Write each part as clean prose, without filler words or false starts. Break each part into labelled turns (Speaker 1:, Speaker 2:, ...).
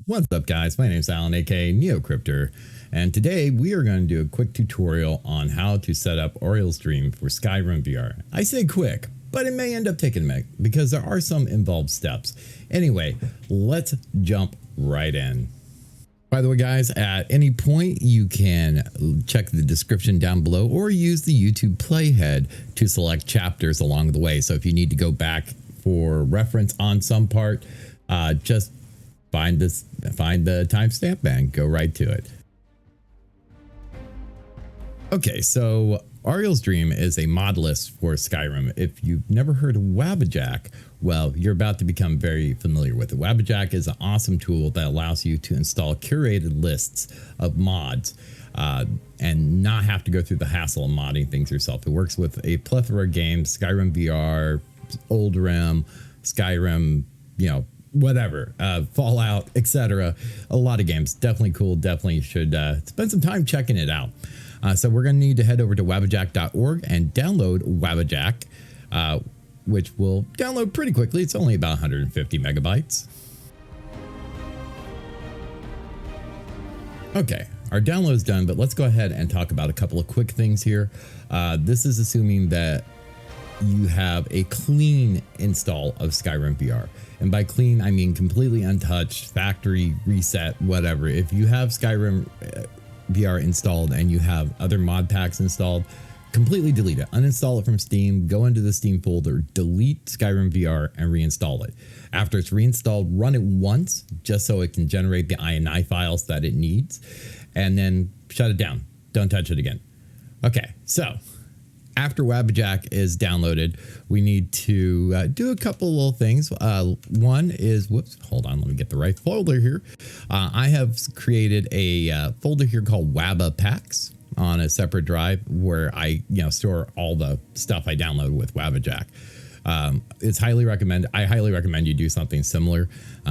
Speaker 1: What's up, guys? My name is Alan, aka NeoCryptor, and today we are going to do a quick tutorial on how to set up Auriels Dream for Skyrim VR. I say quick, but it may end up taking a minute because there are some involved steps. Anyway, let's jump right in. By the way, guys, at any point you can check the description down below or use the YouTube playhead to select chapters along the way. So if you need to go back for reference on some part, just find the timestamp and go right to it. Okay, so Auriels Dream is a mod list for Skyrim. If you've never heard of Wabbajack, well, you're about to become very familiar with it. Wabbajack is an awesome tool that allows you to install curated lists of mods and not have to go through the hassle of modding things yourself. It works with a plethora of games: Skyrim VR, Old Rim, Skyrim, whatever, Fallout, etc. A lot of games. Definitely cool. Definitely should spend some time checking it out. So we're going to need to head over to wabbajack.org and download Wabbajack, which will download pretty quickly. It's only about 150 megabytes. Okay, our download's done, but let's go ahead and talk about a couple of quick things here. This is assuming that you have a clean install of Skyrim VR. And by clean, I mean completely untouched, factory reset, whatever. If you have Skyrim VR installed and you have other mod packs installed, completely delete it. Uninstall it from Steam, go into the Steam folder, delete Skyrim VR and reinstall it. After it's reinstalled, run it once just so it can generate the INI files that it needs, and then shut it down. Don't touch it again. Okay, so after Wabbajack is downloaded, we need to do a couple little things. One is, hold on, let me get the right folder here. I have created a folder here called Wabba Packs on a separate drive where I store all the stuff I download with Wabbajack. It's highly recommended. I highly recommend you do something similar.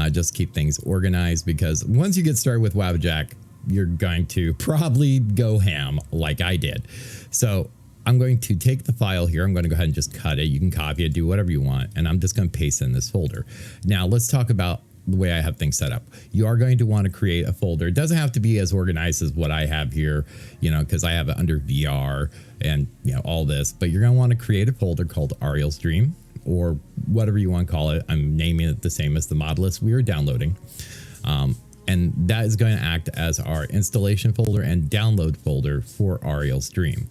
Speaker 1: Just keep things organized, because once you get started with Wabbajack, you're going to probably go ham like I did. So I'm going to take the file here. I'm going to go ahead and just cut it. You can copy it, do whatever you want. And I'm just going to paste it in this folder. Now let's talk about the way I have things set up. You are going to want to create a folder. It doesn't have to be as organized as what I have here, because I have it under VR and all this, but you're going to want to create a folder called Auriels Dream, or whatever you want to call it. I'm naming it the same as the mod list we are downloading. And that is going to act as our installation folder and download folder for Auriels Dream.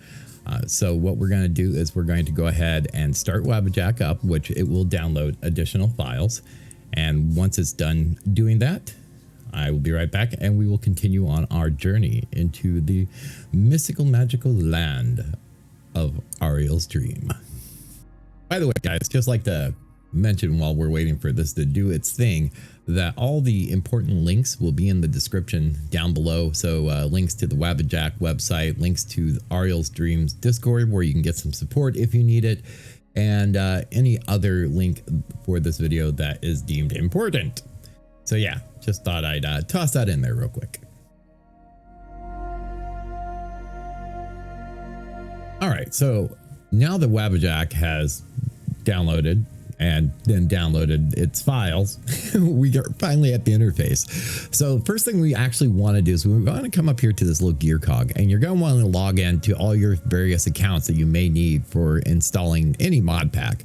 Speaker 1: So what we're going to do is we're going to go ahead and start Wabbajack up, which it will download additional files. And once it's done doing that, I will be right back and we will continue on our journey into the mystical, magical land of Auriels Dream. By the way, guys, just like to mention while we're waiting for this to do its thing, that all the important links will be in the description down below. So links to the Wabbajack website, links to Auriels Dream's Discord where you can get some support if you need it, and any other link for this video that is deemed important. So yeah, just thought I'd toss that in there real quick. All right, so now that Wabbajack has downloaded and then downloaded its files, we are finally at the interface. So first thing we actually want to do is we're going to come up here to this little gear cog, and you're going to want to log in to all your various accounts that you may need for installing any mod pack.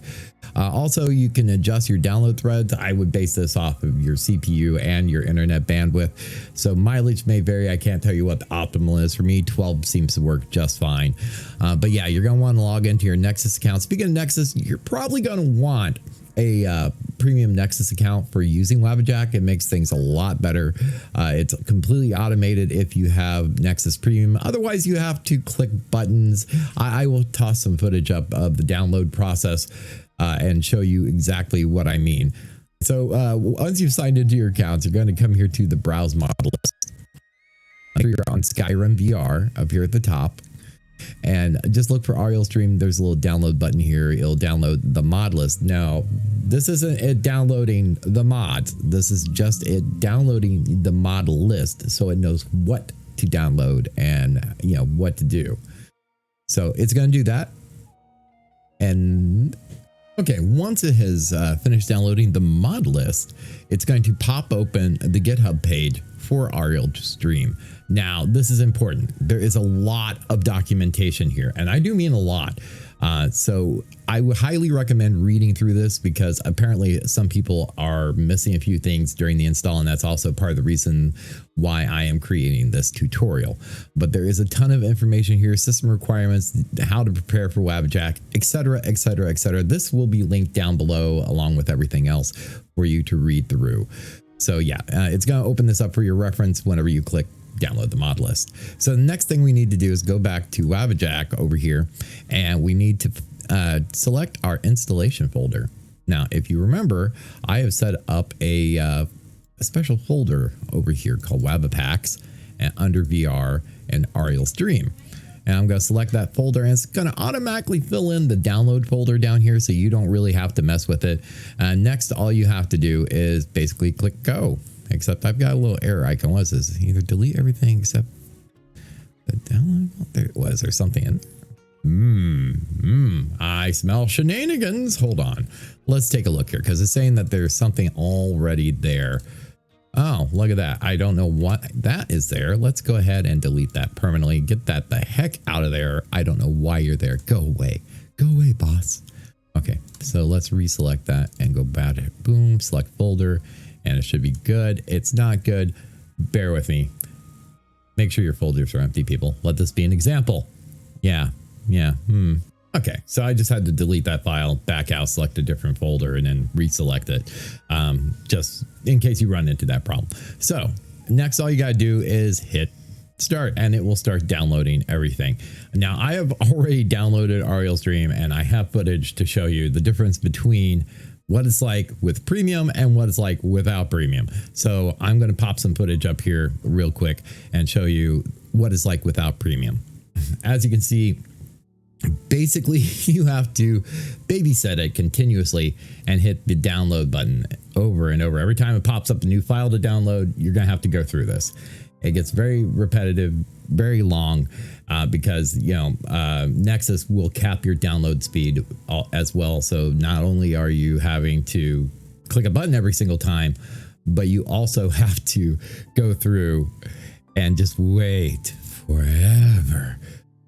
Speaker 1: Also, you can adjust your download threads. I would base this off of your CPU and your internet bandwidth. So mileage may vary. I can't tell you what the optimal is. For me, 12 seems to work just fine. But yeah, you're going to want to log into your Nexus account. Speaking of Nexus, you're probably going to want a premium Nexus account for using Wabbajack. It makes things a lot better. It's completely automated if you have Nexus Premium. Otherwise, you have to click buttons. I will toss some footage up of the download process and show you exactly what I mean. So once you've signed into your accounts, you're going to come here to the Browse Mod List. You're on Skyrim VR up here at the top, and just look for Auriels Dream. There's a little download button here. It'll download the mod list. Now, this isn't it downloading the mods. This is just it downloading the mod list so it knows what to download and what to do. So it's going to do that. And Okay, once it has finished downloading the mod list, it's going to pop open the GitHub page for Auriel Stream. Now, this is important. There is a lot of documentation here, and I do mean a lot. So I would highly recommend reading through this because apparently some people are missing a few things during the install, and that's also part of the reason why I am creating this tutorial. But there is a ton of information here, system requirements, how to prepare for Wabbajack, etc., etc., etc. This will be linked down below along with everything else for you to read through. So yeah, it's going to open this up for your reference whenever you click download the mod list. So the next thing we need to do is go back to Wabbajack over here, and we need to select our installation folder. Now, if you remember, I have set up a special folder over here called Wabbapax and under VR and Auriel Stream. And I'm going to select that folder, and it's going to automatically fill in the download folder down here, so you don't really have to mess with it. Next, all you have to do is basically click go. Except I've got a little error icon. What is this? Either delete everything except the download. There it was. There's something in. I smell shenanigans. Hold on. Let's take a look here because it's saying that there's something already there. Oh, look at that. I don't know what that is there. Let's go ahead and delete that permanently. Get that the heck out of there. I don't know why you're there. Go away. Go away, boss. Okay, so let's reselect that and go back. Boom, select folder. And it should be good. It's not good. Bear with me. Make sure your folders are empty, people. Let this be an example. Yeah. Okay, so I just had to delete that file, back out, select a different folder, and then reselect it. Just in case you run into that problem. So next, all you got to do is hit start, and it will start downloading everything. Now, I have already downloaded Auriel Stream, and I have footage to show you the difference between what it's like with premium and what it's like without premium. So I'm going to pop some footage up here real quick and show you what it's like without premium. As you can see, basically you have to babysit it continuously and hit the download button over and over. Every time it pops up a new file to download, you're going to have to go through this. It gets very repetitive, very long, because, you know, Nexus will cap your download speed as well. So not only are you having to click a button every single time, but you also have to go through and just wait forever.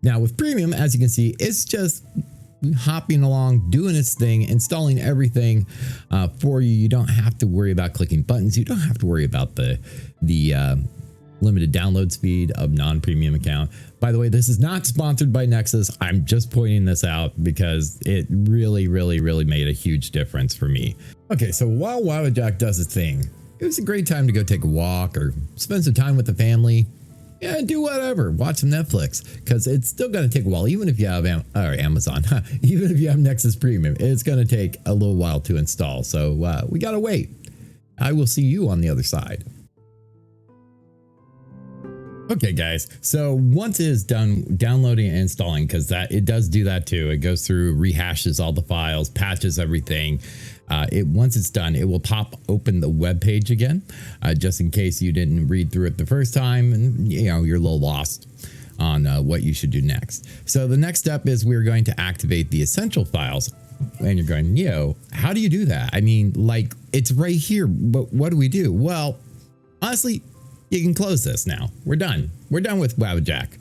Speaker 1: Now with premium, as you can see, it's just hopping along, doing its thing, installing everything for you. You don't have to worry about clicking buttons. You don't have to worry about the limited download speed of non-premium account. By the way, this is not sponsored by Nexus. I'm just pointing this out because it really made a huge difference for me. Okay, so while Wabbajack does its thing, it was a great time to go take a walk or spend some time with the family. Yeah, do whatever. Watch some Netflix, because it's still going to take a while, even if you have Amazon, even if you have Nexus Premium, it's going to take a little while to install. So we got to wait. I will see you on the other side. Okay, guys, so once it is done downloading and installing, because it does do that too. It goes through, rehashes all the files, patches everything. Once it's done, it will pop open the web page again, just in case you didn't read through it the first time and you're a little lost on what you should do next. So the next step is we're going to activate the essential files. And you're going, how do you do that? I mean, like, it's right here, but what do we do? Well, honestly, you can close this now. We're done. We're done with Wabbajack.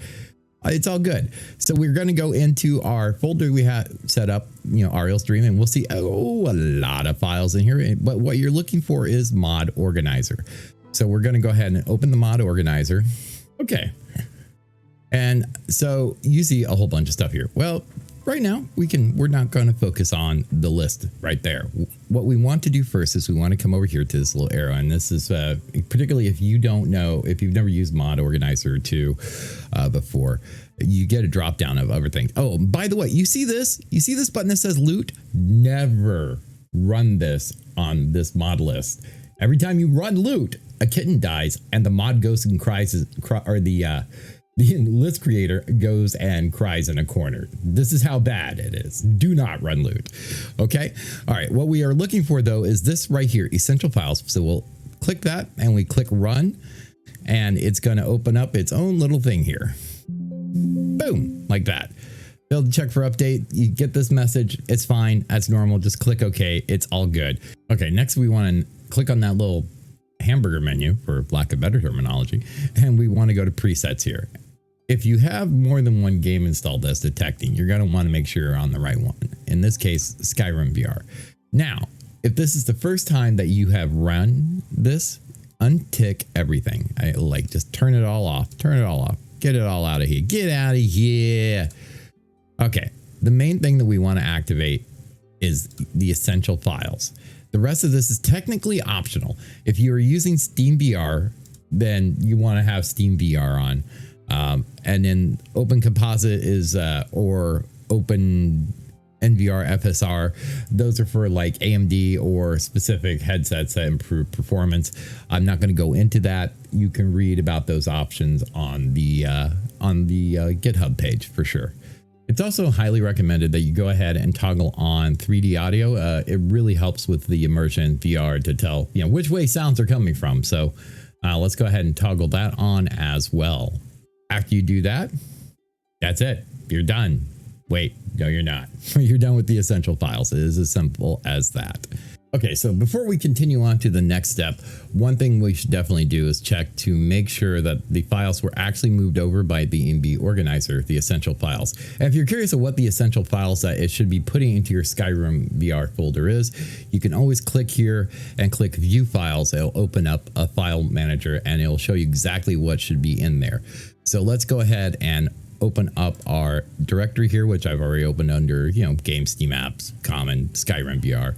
Speaker 1: It's all good. So we're going to go into our folder we had set up, Auriel Stream, and we'll see a lot of files in here. But what you're looking for is mod organizer. So we're going to go ahead and open the mod organizer. Okay. And so you see a whole bunch of stuff here. Well, right now we're not going to focus on the list right there. What we want to do first is we want to come over here to this little arrow. And this is particularly if you don't know, if you've never used mod organizer 2 before, you get a drop down of other things. Oh, by the way, you see this button that says loot? Never run this on this mod list. Every time you run loot, a kitten dies and the mod goes and cries, or the list creator goes and cries in a corner. This is how bad it is. Do not run loot. Okay. All right. What we are looking for though is this right here, essential files. So we'll click that and we click run, and it's going to open up its own little thing here. Boom, like that. Failed to check for update. You get this message. It's fine. That's normal. Just click OK. It's all good. Okay, next we want to click on that little hamburger menu, for lack of better terminology, and we want to go to presets here. If you have more than one game installed that's detecting, you're going to want to make sure you're on the right one. In this case, Skyrim VR. Now, if this is the first time that you have run this, untick everything. Just turn it all off. Turn it all off. Get it all out of here. Get out of here. Okay, the main thing that we want to activate is the essential files. The rest of this is technically optional. If you are using Steam VR, then you want to have Steam VR on. And then Open Composite is or Open NVR FSR. Those are for like AMD or specific headsets that improve performance. I'm not going to go into that. You can read about those options on the GitHub page for sure. It's also highly recommended that you go ahead and toggle on 3D audio. It really helps with the immersion VR to tell, which way sounds are coming from. So let's go ahead and toggle that on as well. After you do that, that's it. You're done. Wait, no, you're not. You're done with the essential files. It is as simple as that. Okay, so before we continue on to the next step, one thing we should definitely do is check to make sure that the files were actually moved over by the ENB organizer, the essential files. And if you're curious of what the essential files that it should be putting into your Skyrim VR folder is, you can always click here and click view files. It'll open up a file manager and it'll show you exactly what should be in there. So let's go ahead and open up our directory here, which I've already opened under, game, Steam apps, common, Skyrim VR.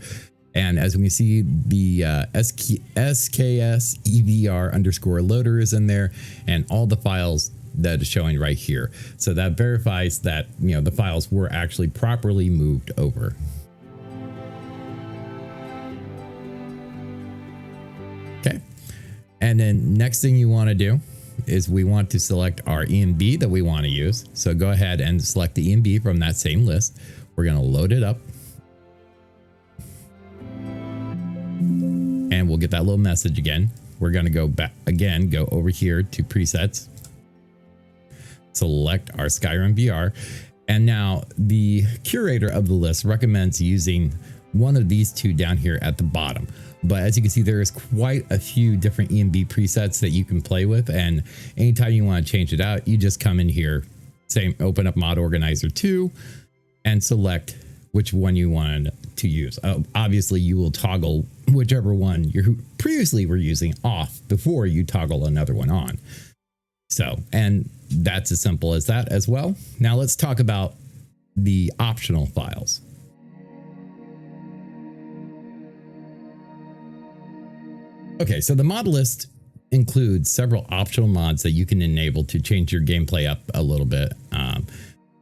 Speaker 1: And as we can see, the SKS EVR underscore loader is in there and all the files that is showing right here. So that verifies that, the files were actually properly moved over. Okay. And then next thing you want to do is we want to select our ENB that we want to use. So go ahead and select the ENB from that same list. We're going to load it up. And we'll get that little message again. We're going to go back again, go over here to presets, select our Skyrim VR. And now the curator of the list recommends using one of these two down here at the bottom. But as you can see, there is quite a few different ENB presets that you can play with. And anytime you want to change it out, you just come in here, open up Mod Organizer 2 and select which one you want to use. Obviously, you will toggle whichever one you previously were using off before you toggle another one on. So, and that's as simple as that as well. Now let's talk about the optional files. Okay, so the mod list includes several optional mods that you can enable to change your gameplay up a little bit.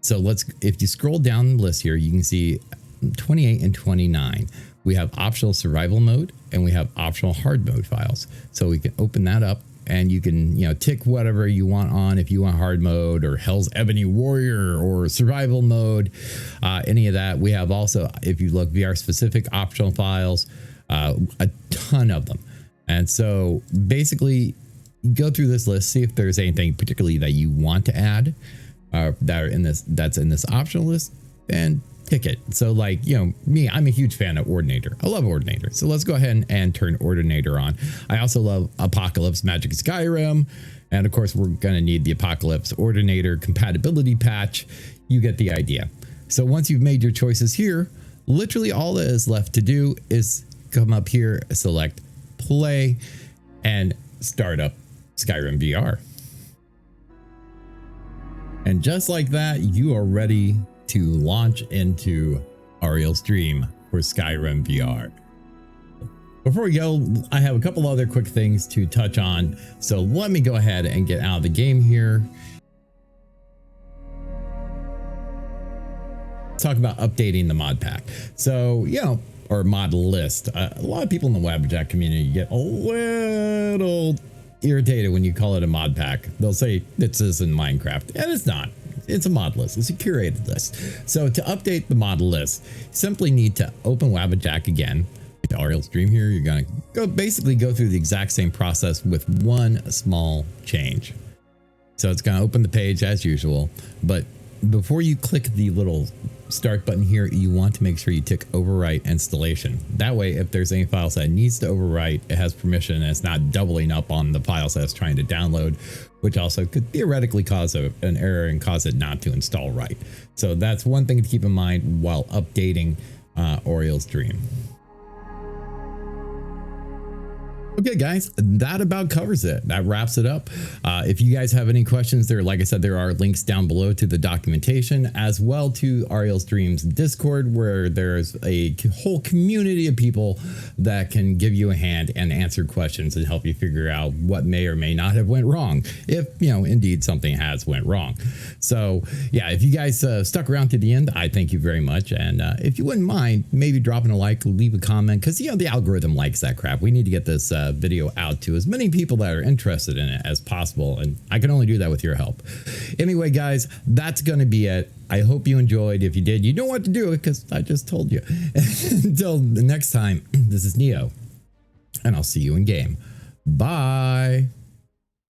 Speaker 1: So if you scroll down the list here, you can see 28 and 29. We have optional survival mode and we have optional hard mode files. So we can open that up and you can, tick whatever you want on. If you want hard mode or Hell's Ebony Warrior or survival mode, any of that. We have also, if you look, VR specific optional files, a ton of them. And so basically go through this list, see if there's anything particularly that you want to add that's in this optional list, and pick it. So like, me, I'm a huge fan of Ordinator. I love Ordinator. So let's go ahead and turn Ordinator on. I also love Apocalypse, Magic, Skyrim. And of course, we're going to need the Apocalypse Ordinator compatibility patch. You get the idea. So once you've made your choices here, literally all that is left to do is come up here, select play, and start up Skyrim VR. And just like that, you are ready to launch into Auriels' Dream for Skyrim VR. Before we go, I have a couple other quick things to touch on. So let me go ahead and get out of the game here. Talk about updating the mod pack. So, or mod list. A lot of people in the Wabbajack community get a little irritated when you call it a mod pack. They'll say this is in Minecraft, and it's not. It's a mod list. It's a curated list. So to update the mod list, you simply need to open Wabbajack again. The Auriels' Dream here, you're going to basically go through the exact same process with one small change. So it's going to open the page as usual, but before you click the little start button here, you want to make sure you tick overwrite installation. That way, if there's any files that needs to overwrite, it has permission and it's not doubling up on the files that it's trying to download, which also could theoretically cause an error and cause it not to install right. So that's one thing to keep in mind while updating Auriels Dream. Okay, guys, that about covers it. That wraps it up. If you guys have any questions there, like I said, there are links down below to the documentation as well to Auriels Dream's Discord, where there's a whole community of people that can give you a hand and answer questions and help you figure out what may or may not have went wrong, if, you know, indeed something has went wrong. So yeah, if you guys stuck around to the end, I thank you very much. And if you wouldn't mind maybe dropping a like, leave a comment, because, you know, the algorithm likes that crap. We need to get this video out to as many people that are interested in it as possible, and I can only do that with your help. Anyway, guys, that's going to be it. I hope you enjoyed. If you did, you know what to do, because I just told you. Until the next time, this is Neo, and I'll see you in game. Bye.